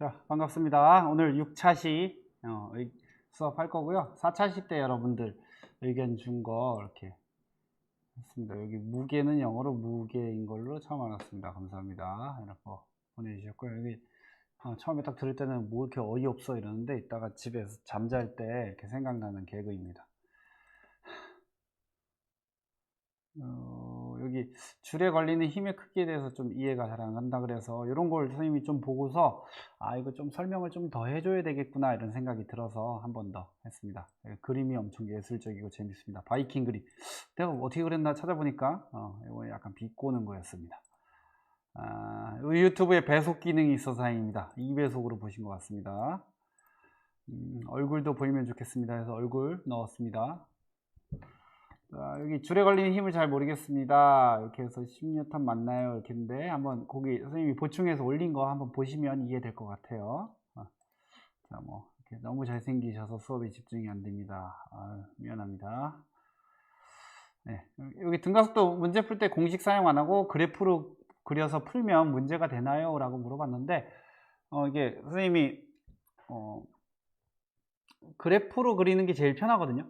자, 반갑습니다. 오늘 6차시 수업할 거고요. 4차시 때 여러분들 의견 준 거 이렇게 했습니다. 여기 무게는 영어로 무게인 걸로 처음 알았습니다. 감사합니다. 이렇게 보내주셨고요. 여기 처음에 딱 들을 때는 뭐 이렇게 어이없어 이러는데 이따가 집에서 잠잘 때 이렇게 생각나는 개그입니다. 여기 줄에 걸리는 힘의 크기에 대해서 좀 이해가 잘 안 간다 그래서 이런 걸 선생님이 좀 보고서 이거 좀 설명을 좀 더 해줘야 되겠구나 이런 생각이 들어서 한 번 더 했습니다. 그림이 엄청 예술적이고 재밌습니다. 바이킹 그림. 내가 어떻게 그랬나 찾아보니까 이거 약간 비꼬는 거였습니다. 유튜브에 배속 기능이 있어서 다행입니다. 2배속으로 보신 것 같습니다. 얼굴도 보이면 좋겠습니다 해서 얼굴 넣었습니다. 자, 여기 줄에 걸리는 힘을 잘 모르겠습니다. 이렇게 해서 10N 맞나요? 이렇게 했는데 한번 거기 선생님이 보충해서 올린 거 한번 보시면 이해될 것 같아요. 자, 뭐 이렇게 너무 잘생기셔서 수업에 집중이 안 됩니다. 미안합니다. 네, 여기 등가속도 문제 풀 때 공식 사용 안 하고 그래프로 그려서 풀면 문제가 되나요? 라고 물어봤는데 이게 선생님이 그래프로 그리는 게 제일 편하거든요.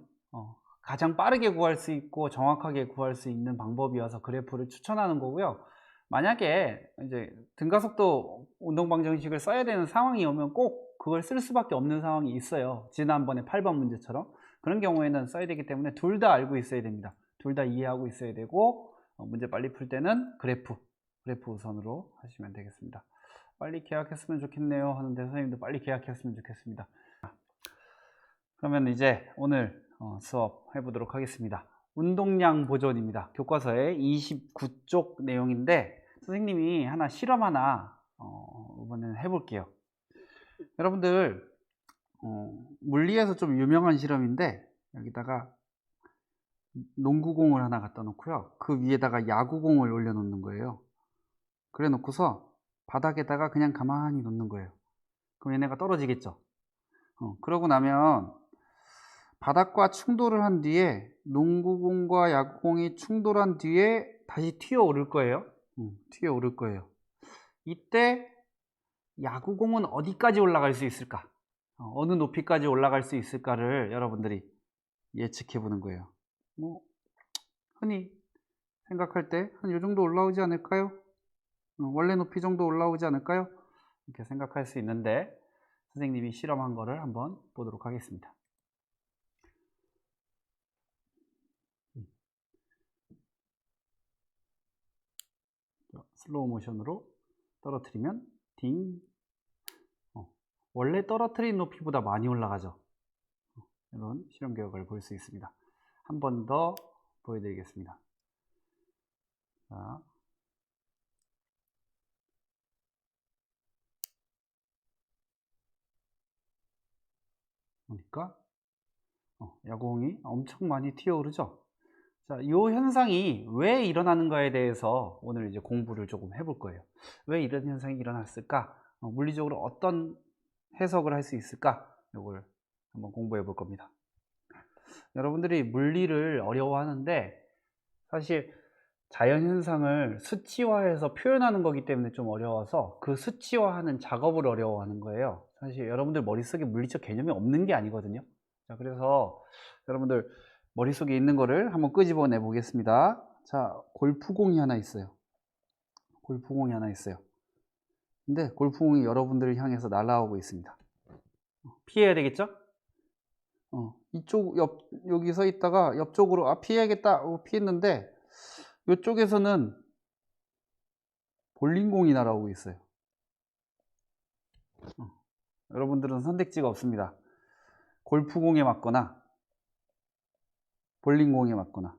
가장 빠르게 구할 수 있고 정확하게 구할 수 있는 방법이어서 그래프를 추천하는 거고요. 만약에 이제 등가속도 운동방정식을 써야 되는 상황이 오면 꼭 그걸 쓸 수밖에 없는 상황이 있어요. 지난번에 8번 문제처럼 그런 경우에는 써야 되기 때문에 둘 다 알고 있어야 됩니다. 둘 다 이해하고 있어야 되고 문제 빨리 풀 때는 그래프 우선으로 하시면 되겠습니다. 빨리 계약했으면 좋겠네요 하는데 선생님도 빨리 계약했으면 좋겠습니다. 그러면 이제 오늘 수업 해보도록 하겠습니다. 운동량 보존입니다. 교과서의 29쪽 내용인데 선생님이 하나 실험 하나 이번에는 해볼게요. 여러분들 물리에서 좀 유명한 실험인데 여기다가 농구공을 하나 갖다 놓고요. 그 위에다가 야구공을 올려 놓는 거예요. 그래 놓고서 바닥에다가 그냥 가만히 놓는 거예요. 그럼 얘네가 떨어지겠죠. 그러고 나면 바닥과 충돌을 한 뒤에 농구공과 야구공이 충돌한 뒤에 다시 튀어 오를 거예요. 튀어 오를 거예요. 이때 야구공은 어디까지 올라갈 수 있을까? 어느 높이까지 올라갈 수 있을까를 여러분들이 예측해 보는 거예요. 뭐 흔히 생각할 때 한 이 정도 올라오지 않을까요? 원래 높이 정도 올라오지 않을까요? 이렇게 생각할 수 있는데 선생님이 실험한 거를 한번 보도록 하겠습니다. 슬로우 모션으로 떨어뜨리면 딩. 원래 떨어뜨린 높이보다 많이 올라가죠. 이런 실험 결과를 볼 수 있습니다. 한 번 더 보여드리겠습니다. 자, 보니까 야구공이 엄청 많이 튀어오르죠. 자, 이 현상이 왜 일어나는가에 대해서 오늘 이제 공부를 조금 해볼 거예요. 왜 이런 현상이 일어났을까? 물리적으로 어떤 해석을 할 수 있을까? 이걸 한번 공부해 볼 겁니다. 여러분들이 물리를 어려워하는데 사실 자연현상을 수치화해서 표현하는 거기 때문에 좀 어려워서 그 수치화하는 작업을 어려워하는 거예요. 사실 여러분들 머릿속에 물리적 개념이 없는 게 아니거든요. 자, 그래서 여러분들 머릿속에 있는 거를 한번 끄집어내 보겠습니다. 자, 골프공이 하나 있어요. 골프공이 하나 있어요. 근데 골프공이 여러분들을 향해서 날아오고 있습니다. 피해야 되겠죠? 이쪽 여기 서 있다가 옆쪽으로 피해야겠다 하고 피했는데 이쪽에서는 볼링공이 날아오고 있어요. 여러분들은 선택지가 없습니다. 골프공에 맞거나 볼링공에 맞거나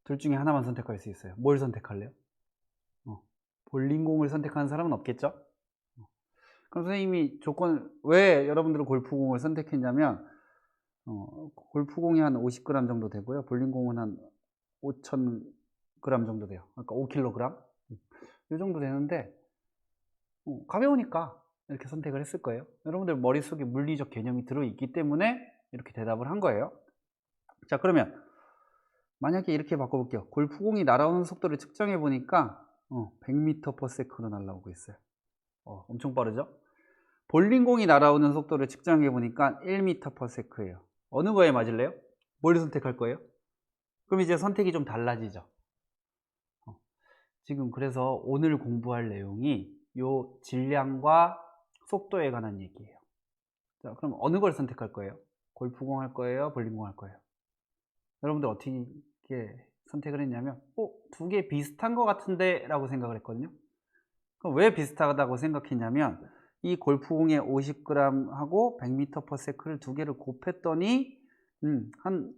둘 중에 하나만 선택할 수 있어요. 뭘 선택할래요? 볼링공을 선택하는 사람은 없겠죠? 그럼 선생님이 왜 여러분들은 골프공을 선택했냐면 골프공이 한 50g 정도 되고요. 볼링공은 한 5,000g 정도 돼요. 그러니까 5kg 이 정도 되는데 가벼우니까 이렇게 선택을 했을 거예요. 여러분들 머릿속에 물리적 개념이 들어있기 때문에 이렇게 대답을 한 거예요. 자, 그러면 만약에 이렇게 바꿔볼게요. 골프공이 날아오는 속도를 측정해 보니까 100m/s로 날아오고 있어요. 엄청 빠르죠? 볼링공이 날아오는 속도를 측정해 보니까 1m/s예요. 어느 거에 맞을래요? 뭘 선택할 거예요? 그럼 이제 선택이 좀 달라지죠. 지금 그래서 오늘 공부할 내용이 요 질량과 속도에 관한 얘기예요. 자, 그럼 어느 걸 선택할 거예요? 골프공 할 거예요? 볼링공 할 거예요? 여러분들 어떻게 선택을 했냐면 두 개 비슷한 것 같은데 라고 생각을 했거든요. 그럼 왜 비슷하다고 생각했냐면 이 골프공의 50g 하고 100m/s를 두 개를 곱했더니 한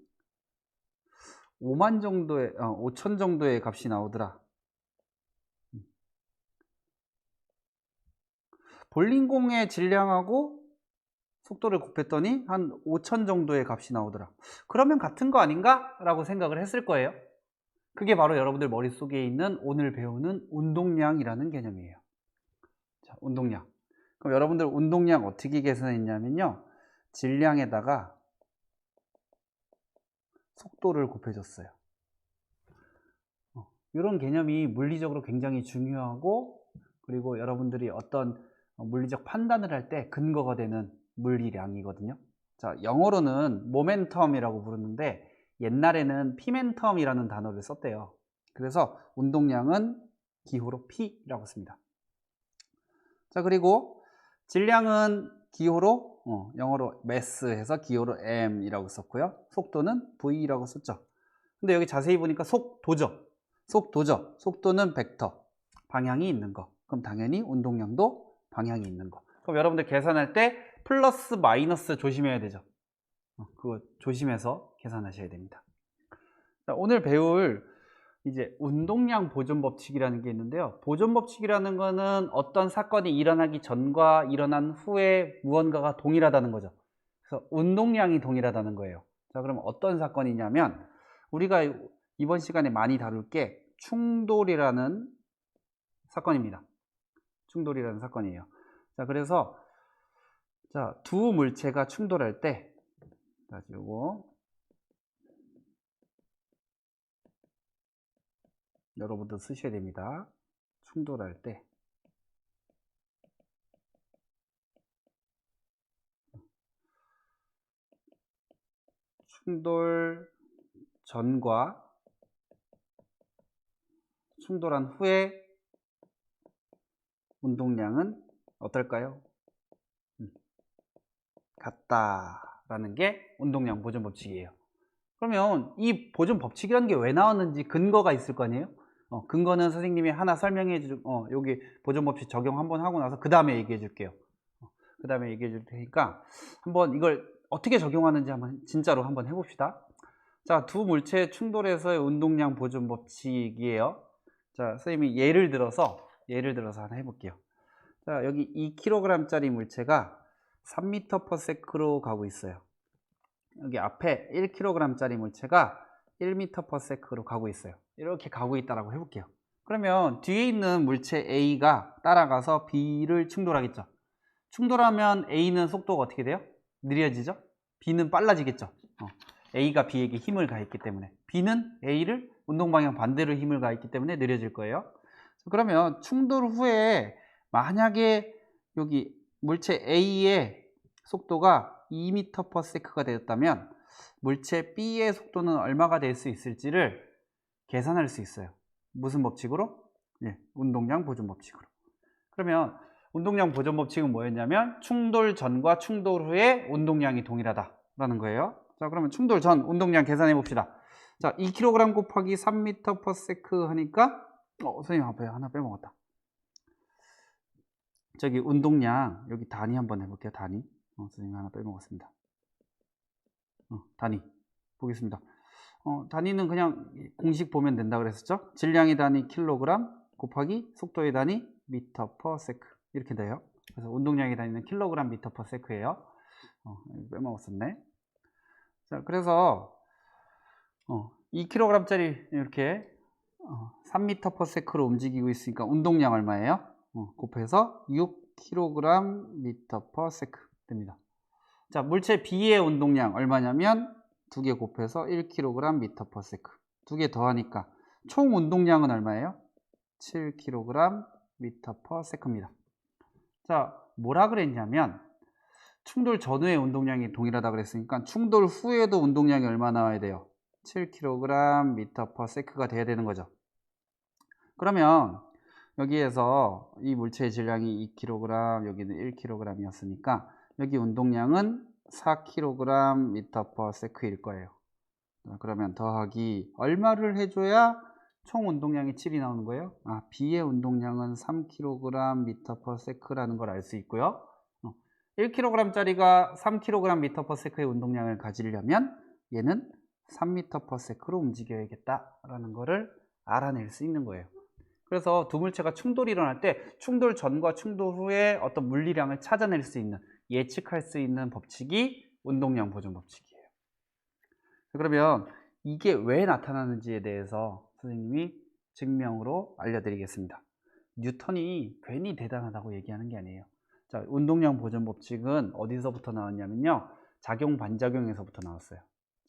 5만 정도의 5천 정도의 값이 나오더라. 볼링공의 질량하고 속도를 곱했더니 한 5천 정도의 값이 나오더라. 그러면 같은 거 아닌가? 라고 생각을 했을 거예요. 그게 바로 여러분들 머릿속에 있는 오늘 배우는 운동량이라는 개념이에요. 자, 운동량. 그럼 여러분들 운동량 어떻게 계산했냐면요. 질량에다가 속도를 곱해줬어요. 이런 개념이 물리적으로 굉장히 중요하고, 그리고 여러분들이 어떤 물리적 판단을 할 때 근거가 되는 물리량이거든요. 자, 영어로는 모멘텀이라고 부르는데 옛날에는 피멘텀이라는 단어를 썼대요. 그래서 운동량은 기호로 P라고 씁니다. 자, 그리고 질량은 기호로 영어로 mass 해서 기호로 m이라고 썼고요. 속도는 v라고 썼죠. 근데 여기 자세히 보니까 속도죠. 속도는 벡터, 방향이 있는 거. 그럼 당연히 운동량도 방향이 있는 거. 그럼 여러분들 계산할 때 플러스 마이너스 조심해야 되죠. 그거 조심해서 계산하셔야 됩니다. 자, 오늘 배울 이제 운동량 보존 법칙이라는 게 있는데요. 보존 법칙이라는 거는 어떤 사건이 일어나기 전과 일어난 후에 무언가가 동일하다는 거죠. 그래서 운동량이 동일하다는 거예요. 자, 그럼 어떤 사건이냐면 우리가 이번 시간에 많이 다룰 게 충돌이라는 사건입니다. 충돌이라는 사건이에요. 자, 그래서 두 물체가 충돌할 때 가지고 여러분도 쓰셔야 됩니다. 충돌할 때 충돌 전과 충돌한 후에 운동량은 어떨까요? 같다라는 게 운동량 보존 법칙이에요. 그러면 이 보존 법칙이라는 게 왜 나왔는지 근거가 있을 거 아니에요? 근거는 선생님이 하나 설명해 줄, 여기 보존 법칙 적용 한번 하고 나서 그 다음에 얘기해 줄게요. 그 다음에 얘기해 줄 테니까 한번 이걸 어떻게 적용하는지 한번 진짜로 한번 해봅시다. 자, 두 물체 충돌에서의 운동량 보존 법칙이에요. 자, 선생님이 예를 들어서 하나 해볼게요. 자, 여기 2kg 짜리 물체가 3m/s로 가고 있어요. 여기 앞에 1kg 짜리 물체가 1m/s로 가고 있어요. 이렇게 가고 있다라고 해볼게요. 그러면 뒤에 있는 물체 A가 따라가서 B를 충돌하겠죠. 충돌하면 A는 속도가 어떻게 돼요? 느려지죠? B는 빨라지겠죠. A가 B에게 힘을 가했기 때문에 B는 A를 운동방향 반대로 힘을 가했기 때문에 느려질 거예요. 그러면 충돌 후에 만약에 여기 물체 A의 속도가 2m/s가 되었다면 물체 B의 속도는 얼마가 될 수 있을지를 계산할 수 있어요. 무슨 법칙으로? 운동량 보존 법칙으로. 그러면 운동량 보존 법칙은 뭐였냐면 충돌 전과 충돌 후에 운동량이 동일하다라는 거예요. 자, 그러면 충돌 전 운동량 계산해 봅시다. 자, 2kg 곱하기 3m/s 하니까 선생님 앞에 하나 빼먹었다. 저기 운동량 여기 단위 한번 해볼게요. 단위. 선생님 하나 빼먹었습니다. 단위 보겠습니다. 단위는 그냥 공식 보면 된다 그랬었죠. 질량의 단위 킬로그램 곱하기 속도의 단위 미터/s 이렇게 돼요. 그래서 운동량의 단위는 킬로그램 미터/s예요. 빼먹었었네. 자, 그래서 2kg 짜리 이렇게 3m/s로 움직이고 있으니까 운동량 얼마예요? 곱해서 6kg 미터/s 됩니다. 자, 물체 B의 운동량 얼마냐면 두 개 곱해서 1kg 미터/s. 두 개 더하니까 총 운동량은 얼마예요? 7kg 미터/s입니다. 자, 뭐라 그랬냐면 충돌 전후의 운동량이 동일하다 그랬으니까 충돌 후에도 운동량이 얼마 나와야 돼요? 7kg m/s가 돼야 되는 거죠. 그러면 여기에서 이 물체의 질량이 2kg, 여기는 1kg이었으니까 여기 운동량은 4kg m/s일 거예요. 그러면 더하기 얼마를 해줘야 총 운동량이 7이 나오는 거예요? B의 운동량은 3kg m/s라는 걸 알 수 있고요. 1kg짜리가 3kg m/s의 운동량을 가지려면 얘는 3m/s로 움직여야겠다라는 거를 알아낼 수 있는 거예요. 그래서 두 물체가 충돌이 일어날 때 충돌 전과 충돌 후에 어떤 물리량을 찾아낼 수 있는, 예측할 수 있는 법칙이 운동량 보존 법칙이에요. 그러면 이게 왜 나타나는지에 대해서 선생님이 증명으로 알려드리겠습니다. 뉴턴이 괜히 대단하다고 얘기하는 게 아니에요. 자, 운동량 보존 법칙은 어디서부터 나왔냐면요, 작용 반작용에서부터 나왔어요.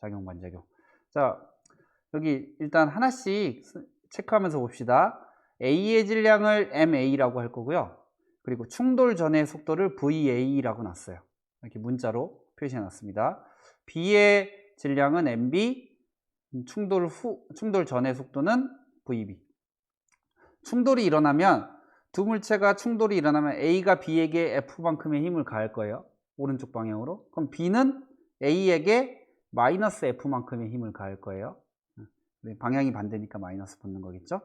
작용 반작용. 자, 여기 일단 하나씩 체크하면서 봅시다. A의 질량을 MA라고 할 거고요. 그리고 충돌 전의 속도를 VA라고 놨어요. 이렇게 문자로 표시해 놨습니다. B의 질량은 MB, 충돌 전의 속도는 VB. 충돌이 일어나면, 두 물체가 충돌이 일어나면 A가 B에게 F만큼의 힘을 가할 거예요. 오른쪽 방향으로. 그럼 B는 A에게 마이너스 F만큼의 힘을 가할 거예요. 방향이 반대니까 마이너스 붙는 거겠죠.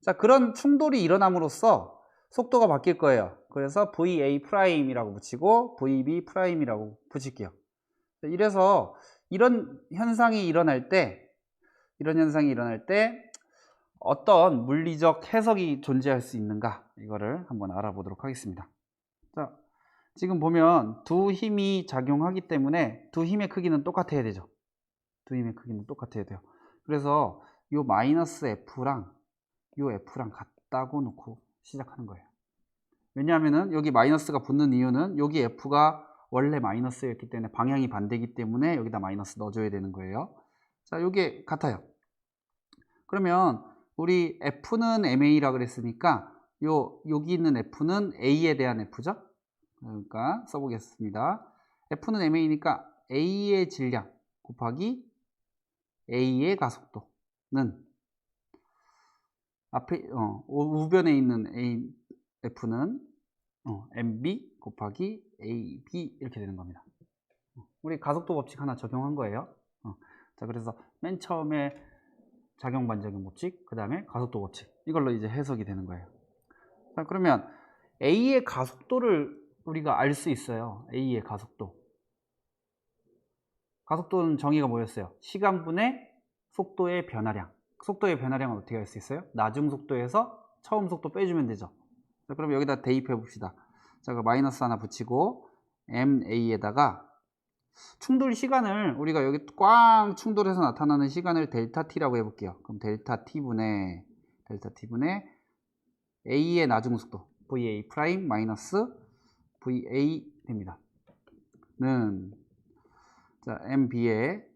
자, 그런 충돌이 일어남으로써 속도가 바뀔 거예요. 그래서 VA'이라고 붙이고 VB'이라고 붙일게요. 이래서 이런 현상이 일어날 때 어떤 물리적 해석이 존재할 수 있는가, 이거를 한번 알아보도록 하겠습니다. 자, 지금 보면 두 힘이 작용하기 때문에 두 힘의 크기는 똑같아야 되죠. 두 힘의 크기는 똑같아야 돼요. 그래서 요 마이너스 F랑 요 F랑 같다고 놓고 시작하는 거예요. 왜냐하면은 여기 마이너스가 붙는 이유는 여기 F가 원래 마이너스였기 때문에 방향이 반대이기 때문에 여기다 마이너스 넣어줘야 되는 거예요. 자, 요게 같아요. 그러면 우리 F는 MA라 그랬으니까 여기 있는 F는 A에 대한 F죠. 그러니까 써보겠습니다. F는 MA니까 A의 질량 곱하기 A의 가속도는 앞에 우변에 있는 F는 MB 곱하기 AB 이렇게 되는 겁니다. 우리 가속도 법칙 하나 적용한 거예요. 자, 그래서 맨 처음에 작용 반작용 법칙, 그 다음에 가속도 법칙, 이걸로 이제 해석이 되는 거예요. 자, 그러면 A의 가속도를 우리가 알 수 있어요. A의 가속도. 가속도는 정의가 뭐였어요? 시간분의 속도의 변화량. 속도의 변화량은 어떻게 알 수 있어요? 나중 속도에서 처음 속도 빼주면 되죠. 자, 그럼 여기다 대입해 봅시다. 자, 그 마이너스 하나 붙이고 MA에다가 충돌 시간을 우리가 여기 꽝 충돌해서 나타나는 시간을 델타 t라고 해볼게요. 그럼 델타 t분의 A의 나중 속도 VA 프라임 마이너스 VA 됩니다. 는 자, MB에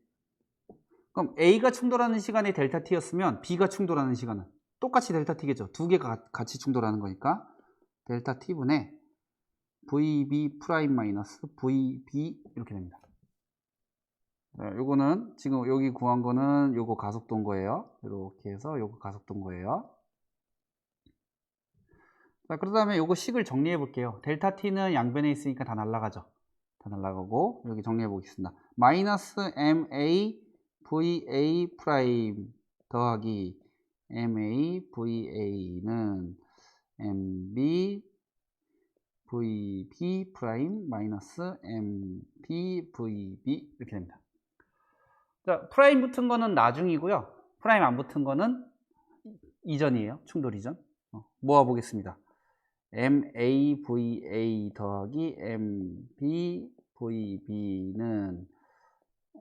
그럼 A가 충돌하는 시간이 델타 t였으면 B가 충돌하는 시간은 똑같이 델타 t겠죠. 두 개가 같이 충돌하는 거니까 델타 t분의 VB 프라임 마이너스 VB 이렇게 됩니다. 자, 요거는 지금 여기 구한 거는 요거 가속도인 거예요. 이렇게 해서 요거 가속도인 거예요. 자, 그 다음에 요거 식을 정리해 볼게요. 델타 t는 양변에 있으니까 다 날라가죠. 다 날라가고 여기 정리해 보겠습니다. 마이너스 MA VA 프라임 더하기 MA VA는 MB VB 프라임 마이너스 MB VB 이렇게 됩니다. 자, 프라임 붙은 거는 나중이고요. 프라임 안 붙은 거는 이전이에요. 충돌 이전. 모아 보겠습니다. MAVA 더하기 MBVB는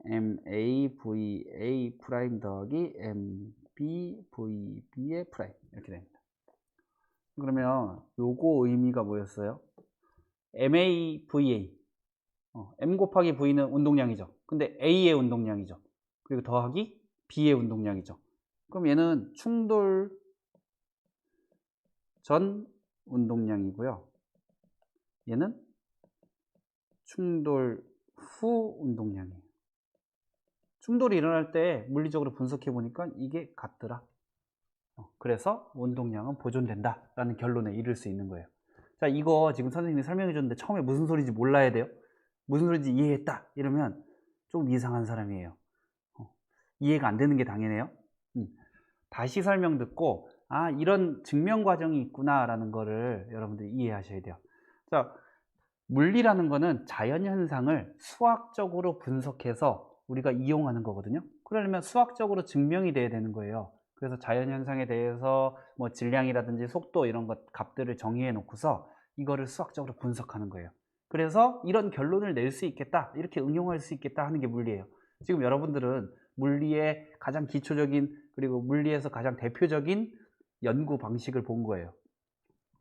MAVA 프라임 더하기 MBVB의 프라임 이렇게 됩니다. 그러면 요거 의미가 뭐였어요? MAVA M 곱하기 V는 운동량이죠. 근데 A의 운동량이죠. 그리고 더하기 B의 운동량이죠. 그럼 얘는 충돌 전 운동량이고요. 얘는 충돌 후 운동량이에요. 충돌이 일어날 때 물리적으로 분석해 보니까 이게 같더라. 그래서 운동량은 보존된다 라는 결론에 이를 수 있는 거예요. 자, 이거 지금 선생님이 설명해 줬는데 처음에 무슨 소리인지 몰라야 돼요. 무슨 소리인지 이해했다 이러면 좀 이상한 사람이에요. 이해가 안 되는 게 당연해요. 다시 설명 듣고 아, 이런 증명 과정이 있구나 라는 거를 여러분들이 이해하셔야 돼요. 자, 물리라는 거는 자연현상을 수학적으로 분석해서 우리가 이용하는 거거든요. 그러려면 수학적으로 증명이 돼야 되는 거예요. 그래서 자연현상에 대해서 뭐 질량이라든지 속도 이런 것 값들을 정의해 놓고서 이거를 수학적으로 분석하는 거예요. 그래서 이런 결론을 낼 수 있겠다, 이렇게 응용할 수 있겠다 하는 게 물리예요. 지금 여러분들은 물리의 가장 기초적인, 그리고 물리에서 가장 대표적인 연구 방식을 본 거예요.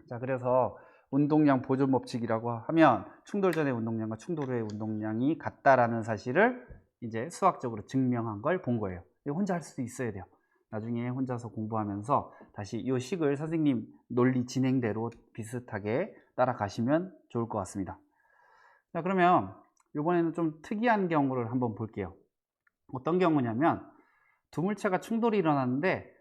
자, 그래서 운동량 보존 법칙이라고 하면 충돌 전의 운동량과 충돌 후의 운동량이 같다라는 사실을 이제 수학적으로 증명한 걸 본 거예요. 이거 혼자 할 수도 있어야 돼요. 나중에 혼자서 공부하면서 다시 이 식을 선생님 논리 진행대로 비슷하게 따라가시면 좋을 것 같습니다. 자, 그러면 이번에는 좀 특이한 경우를 한번 볼게요. 어떤 경우냐면 두 물체가 충돌이 일어났는데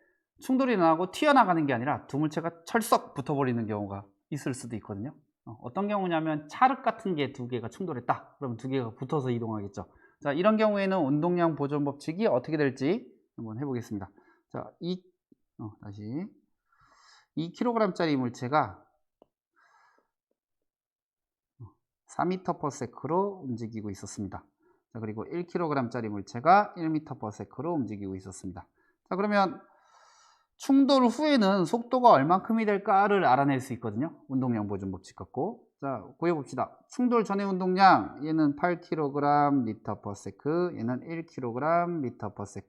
충돌이 일어나고 튀어나가는 게 아니라 두 물체가 철썩 붙어버리는 경우가 있을 수도 있거든요. 어떤 경우냐면 찰흙 같은 게 두 개가 충돌했다. 그러면 두 개가 붙어서 이동하겠죠. 자, 이런 경우에는 운동량 보존 법칙이 어떻게 될지 한번 해보겠습니다. 자, 다시 2kg짜리 물체가 4m/s로 움직이고 있었습니다. 자, 그리고 1kg짜리 물체가 1m/s로 움직이고 있었습니다. 자, 그러면 충돌 후에는 속도가 얼만큼이 될까를 알아낼 수 있거든요. 운동량 보존 법칙 갖고. 자, 구해봅시다. 충돌 전의 운동량, 얘는 8kg m/s, 얘는 1kg m/s.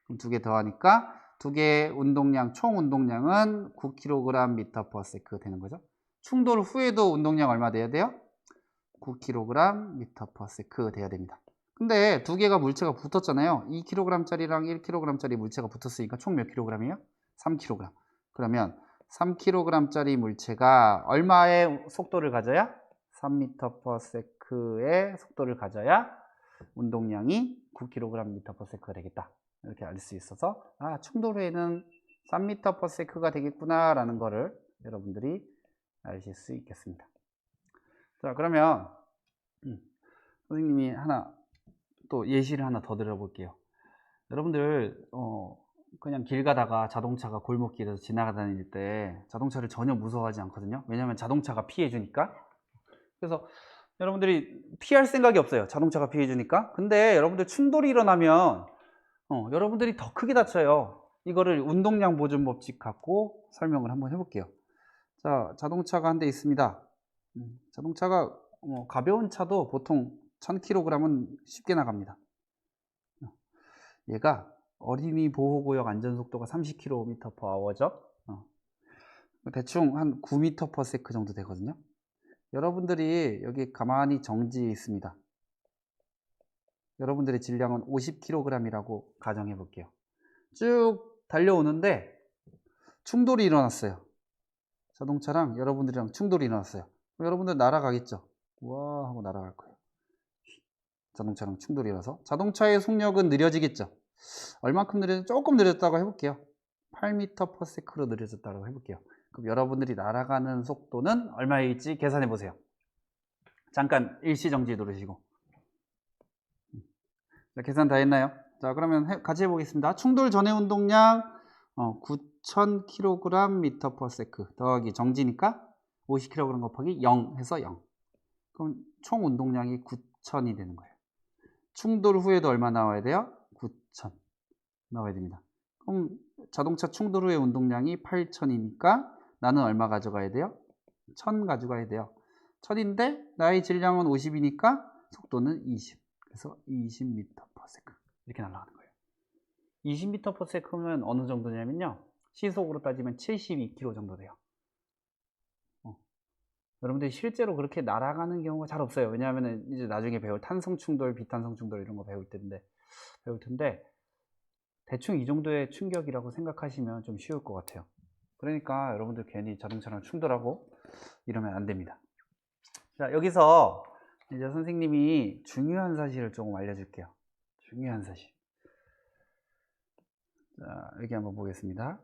그럼 두 개 더하니까 두 개의 운동량, 총 운동량은 9kg m/s 되는 거죠. 충돌 후에도 운동량 얼마 돼야 돼요? 9kg m/s 돼야 됩니다. 근데 두 개가 물체가 붙었잖아요. 2kg짜리랑 1kg짜리 물체가 붙었으니까 총 몇 kg이에요? 3kg. 그러면 3kg짜리 물체가 얼마의 속도를 가져야? 3m/s의 속도를 가져야 운동량이 9kg m/s가 되겠다. 이렇게 알 수 있어서 아, 충돌 후에는 3m/s가 되겠구나 라는 거를 여러분들이 아실 수 있겠습니다. 자, 그러면 선생님이 하나 또 예시를 하나 더 들어볼게요. 여러분들 그냥 길 가다가 자동차가 골목길에서 지나다닐 때 자동차를 전혀 무서워하지 않거든요. 왜냐하면 자동차가 피해주니까. 그래서 여러분들이 피할 생각이 없어요. 자동차가 피해주니까. 근데 여러분들 충돌이 일어나면 여러분들이 더 크게 다쳐요. 이거를 운동량 보존 법칙 갖고 설명을 한번 해볼게요. 자, 자동차가 한 대 있습니다. 자동차가 가벼운 차도 보통 1000kg은 쉽게 나갑니다. 얘가 어린이 보호구역 안전속도가 30km/h죠. 대충 한 9m/s 정도 되거든요. 여러분들이 여기 가만히 정지해 있습니다. 여러분들의 질량은 50kg이라고 가정해 볼게요. 쭉 달려오는데 충돌이 일어났어요. 자동차랑 여러분들이랑 충돌이 일어났어요. 그럼 여러분들 날아가겠죠. 와 하고 날아갈 거예요. 자동차랑 충돌이 일어나서 자동차의 속력은 느려지겠죠. 얼만큼 느려졌? 조금 느려졌다고 해볼게요. 8m/s로 느려졌다고 해볼게요. 그럼 여러분들이 날아가는 속도는 얼마일지 계산해 보세요. 잠깐 일시정지 누르시고. 자, 계산 다 했나요? 자, 그러면 같이 해보겠습니다. 충돌 전의 운동량 9,000kg m/s 더하기 정지니까 50kg 곱하기 0 해서 0. 그럼 총 운동량이 9,000이 되는 거예요. 충돌 후에도 얼마 나와야 돼요? 9,000 나와야 됩니다. 그럼 자동차 충돌 후의 운동량이 8,000이니까 나는 얼마 가져가야 돼요? 1,000 가져가야 돼요. 1,000인데 나의 질량은 50이니까 속도는 20. 그래서 20m/s 이렇게 날아가는 거예요. 20m/s면 어느 정도냐면요. 시속으로 따지면 72km 정도 돼요. 여러분들이 실제로 그렇게 날아가는 경우가 잘 없어요. 왜냐하면 이제 나중에 배울 탄성 충돌, 비탄성 충돌 이런 거 배울 텐데 대충 이 정도의 충격이라고 생각하시면 좀 쉬울 것 같아요. 그러니까 여러분들 괜히 자동차랑 충돌하고 이러면 안 됩니다. 자, 여기서 이제 선생님이 중요한 사실을 조금 알려줄게요. 중요한 사실. 자, 여기 한번 보겠습니다.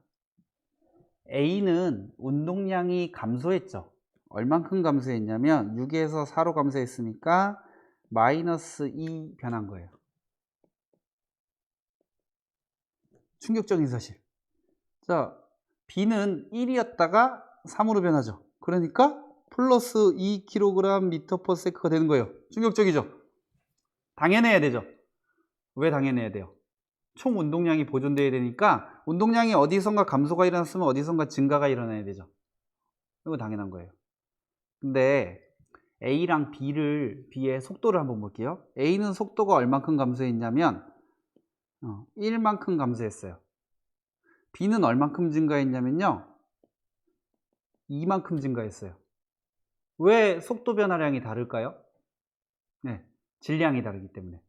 A는 운동량이 감소했죠. 얼만큼 감소했냐면 6에서 4로 감소했으니까 마이너스 2 변한 거예요. 충격적인 사실. 자, B는 1이었다가 3으로 변하죠. 그러니까 플러스 2kg/m가 되는 거예요. 충격적이죠? 당연해야 되죠. 왜 당연해야 돼요? 총 운동량이 보존돼야 되니까 운동량이 어디선가 감소가 일어났으면 어디선가 증가가 일어나야 되죠. 이거 당연한 거예요. 근데 A랑 B의 속도를 한번 볼게요. A는 속도가 얼만큼 감소했냐면 1만큼 감소했어요. B는 얼만큼 증가했냐면요 2만큼 증가했어요. 왜 속도 변화량이 다를까요? 네, 질량이 다르기 때문에.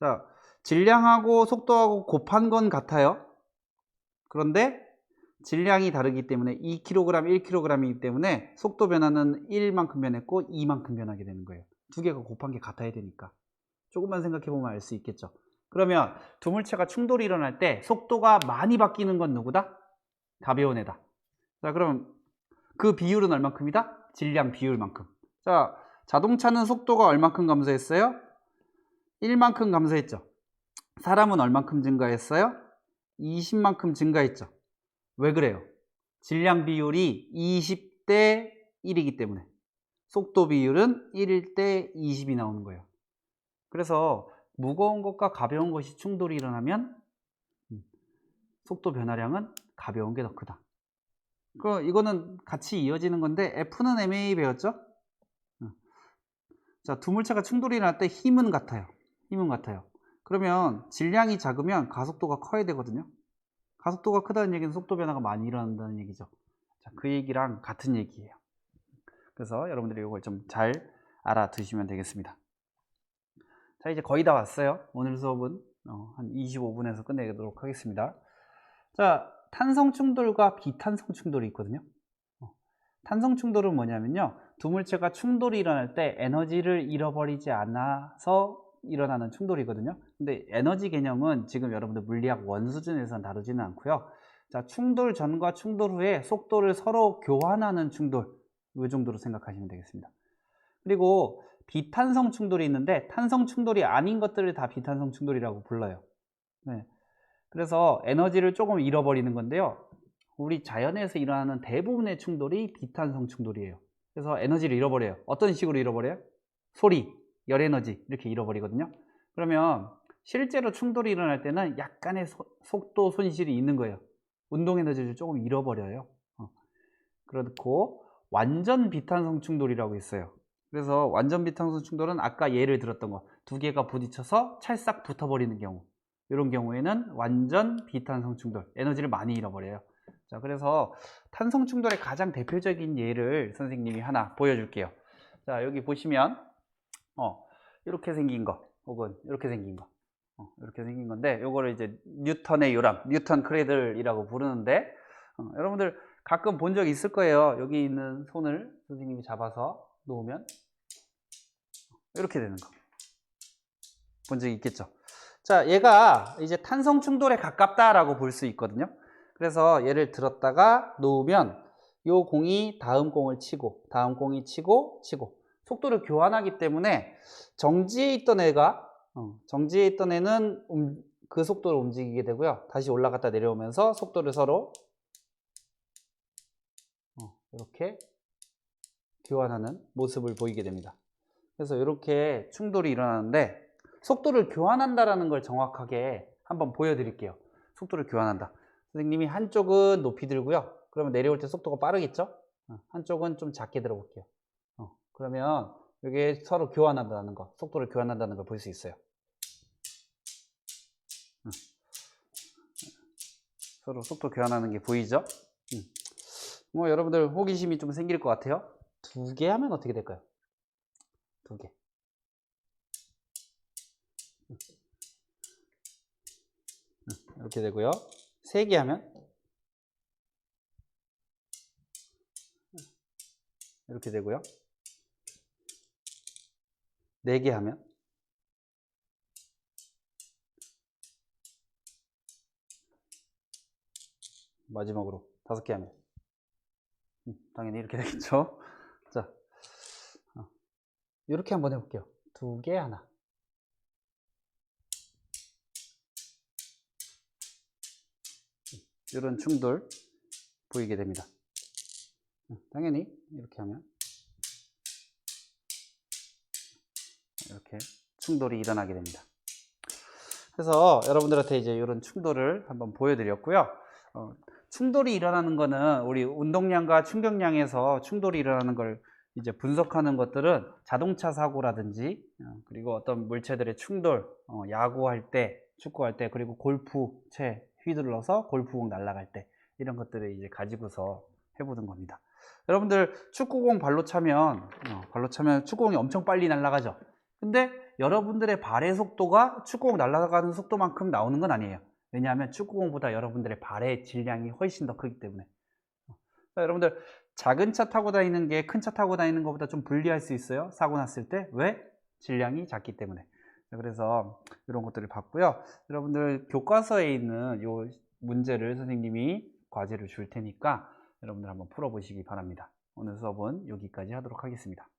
자, 질량하고 속도하고 곱한 건 같아요. 그런데 질량이 다르기 때문에 2kg, 1kg이기 때문에 속도 변화는 1만큼 변했고 2만큼 변하게 되는 거예요. 두 개가 곱한 게 같아야 되니까. 조금만 생각해 보면 알 수 있겠죠. 그러면 두 물체가 충돌이 일어날 때 속도가 많이 바뀌는 건 누구다? 가벼운 애다. 자, 그럼 그 비율은 얼만큼이다? 질량 비율만큼. 자, 자동차는 속도가 얼만큼 감소했어요? 1만큼 감소했죠. 사람은 얼만큼 증가했어요? 20만큼 증가했죠. 왜 그래요? 질량 비율이 20대 1이기 때문에 속도 비율은 1대 20이 나오는 거예요. 그래서 무거운 것과 가벼운 것이 충돌이 일어나면 속도 변화량은 가벼운 게 더 크다. 이거는 같이 이어지는 건데 F는 MA 배웠죠? 자, 두 물체가 충돌이 일어날 때 힘은 같아요. 힘은 같아요. 그러면 질량이 작으면 가속도가 커야 되거든요. 가속도가 크다는 얘기는 속도 변화가 많이 일어난다는 얘기죠. 자, 그 얘기랑 같은 얘기예요. 그래서 여러분들이 이걸 좀 잘 알아두시면 되겠습니다. 자, 이제 거의 다 왔어요. 오늘 수업은 한 25분에서 끝내도록 하겠습니다. 자, 탄성 충돌과 비탄성 충돌이 있거든요. 탄성 충돌은 뭐냐면요, 두 물체가 충돌이 일어날 때 에너지를 잃어버리지 않아서 일어나는 충돌이거든요. 근데 에너지 개념은 지금 여러분들 물리학 원 수준에서는 다루지는 않고요. 자, 충돌 전과 충돌 후에 속도를 서로 교환하는 충돌, 이 정도로 생각하시면 되겠습니다. 그리고 비탄성 충돌이 있는데 탄성 충돌이 아닌 것들을 다 비탄성 충돌이라고 불러요. 네. 그래서 에너지를 조금 잃어버리는 건데요, 우리 자연에서 일어나는 대부분의 충돌이 비탄성 충돌이에요. 그래서 에너지를 잃어버려요. 어떤 식으로 잃어버려요? 소리, 열에너지 이렇게 잃어버리거든요. 그러면 실제로 충돌이 일어날 때는 약간의 속도 손실이 있는 거예요. 운동 에너지를 조금 잃어버려요. 그렇고 완전 비탄성 충돌이라고 있어요. 그래서 완전 비탄성 충돌은 아까 예를 들었던 거, 두 개가 부딪혀서 찰싹 붙어버리는 경우, 이런 경우에는 완전 비탄성 충돌, 에너지를 많이 잃어버려요. 자, 그래서 탄성 충돌의 가장 대표적인 예를 선생님이 하나 보여줄게요. 자, 여기 보시면 이렇게 생긴 거 혹은 이렇게 생긴 거, 이렇게 생긴 건데, 요거를 이제 뉴턴의 요람, 뉴턴 크래들이라고 부르는데, 여러분들 가끔 본 적 있을 거예요. 여기 있는 손을 선생님이 잡아서 놓으면 이렇게 되는 거 본 적 있겠죠. 자, 얘가 이제 탄성 충돌에 가깝다라고 볼 수 있거든요. 그래서 얘를 들었다가 놓으면 요 공이 다음 공을 치고 다음 공이 치고 속도를 교환하기 때문에 정지해 있던 애는 그 속도로 움직이게 되고요. 다시 올라갔다 내려오면서 속도를 서로 이렇게 교환하는 모습을 보이게 됩니다. 그래서 이렇게 충돌이 일어나는데, 속도를 교환한다라는 걸 정확하게 한번 보여드릴게요. 속도를 교환한다. 선생님이 한쪽은 높이 들고요. 그러면 내려올 때 속도가 빠르겠죠? 한쪽은 좀 작게 들어볼게요. 그러면 이게 서로 교환한다는 거, 속도를 교환한다는 걸 볼 수 있어요. 서로 속도 교환하는 게 보이죠? 뭐 여러분들 호기심이 좀 생길 것 같아요. 두 개 하면 어떻게 될까요? 두 개. 이렇게 되고요. 세 개 하면 이렇게 되고요. 4개 하면 마지막으로 5개 하면 당연히 이렇게 되겠죠. 자, 이렇게 한번 해볼게요. 2개 하나. 이런 충돌 보이게 됩니다. 당연히 이렇게 하면 이렇게 충돌이 일어나게 됩니다. 그래서 여러분들한테 이제 이런 충돌을 한번 보여드렸고요. 충돌이 일어나는 거는 우리 운동량과 충격량에서 충돌이 일어나는 걸 이제 분석하는 것들은 자동차 사고라든지 그리고 어떤 물체들의 충돌, 야구할 때, 축구할 때, 그리고 골프채 휘둘러서 골프공 날아갈 때 이런 것들을 이제 가지고서 해보는 겁니다. 여러분들 축구공 발로 차면 축구공이 엄청 빨리 날아가죠. 근데 여러분들의 발의 속도가 축구공 날아가는 속도만큼 나오는 건 아니에요. 왜냐하면 축구공보다 여러분들의 발의 질량이 훨씬 더 크기 때문에. 여러분들 작은 차 타고 다니는 게 큰 차 타고 다니는 것보다 좀 불리할 수 있어요. 사고 났을 때. 왜? 질량이 작기 때문에. 그래서 이런 것들을 봤고요. 여러분들 교과서에 있는 요 문제를 선생님이 과제를 줄 테니까 여러분들 한번 풀어보시기 바랍니다. 오늘 수업은 여기까지 하도록 하겠습니다.